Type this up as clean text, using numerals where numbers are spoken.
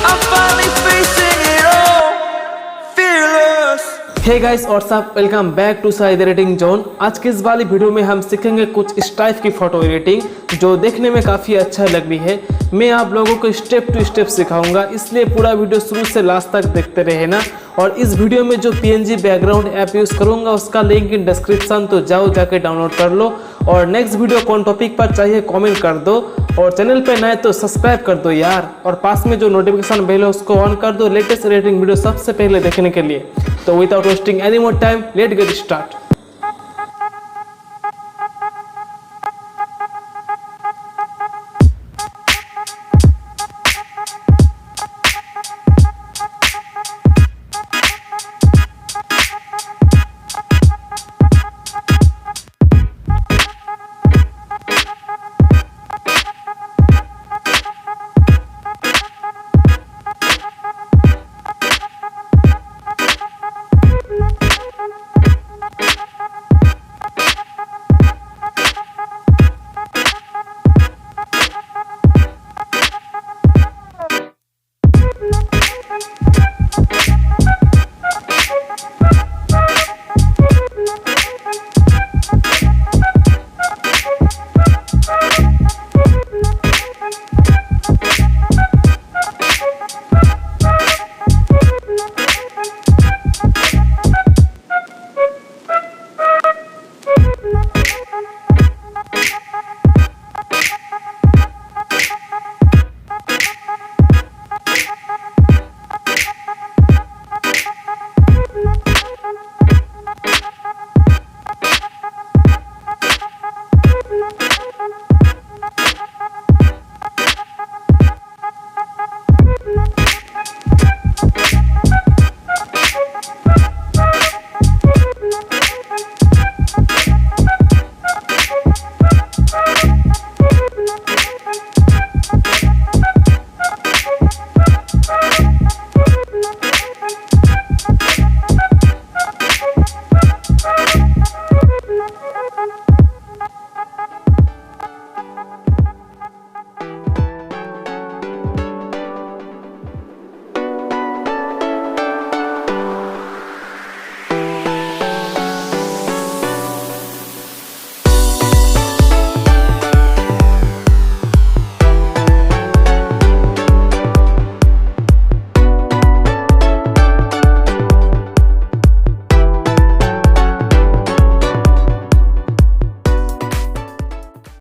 I'm finally facing it all, fearless. Hey guys what's up, welcome back to Sahid editing zone. आज की इस वाली video में हम सीखेंगे कुछ इस टाइप की फोटो एडिटिंग जो देखने में काफ़ी अच्छा लग रही है। मैं आप लोगों को स्टेप टू स्टेप सिखाऊंगा, इसलिए पूरा वीडियो शुरू से लास्ट तक देखते रहना। और इस वीडियो में जो PNG बैकग्राउंड ऐप यूज़ करूंगा उसका लिंक इन डिस्क्रिप्शन, तो जाओ जाके डाउनलोड कर लो। और नेक्स्ट वीडियो कौन टॉपिक पर चाहिए कमेंट कर दो, और चैनल पे नए तो सब्सक्राइब कर दो यार, और पास में जो नोटिफिकेशन बेल है उसको ऑन कर दो लेटेस्ट एडिटिंग वीडियो सबसे पहले देखने के लिए। तो without wasting any more time, let get start.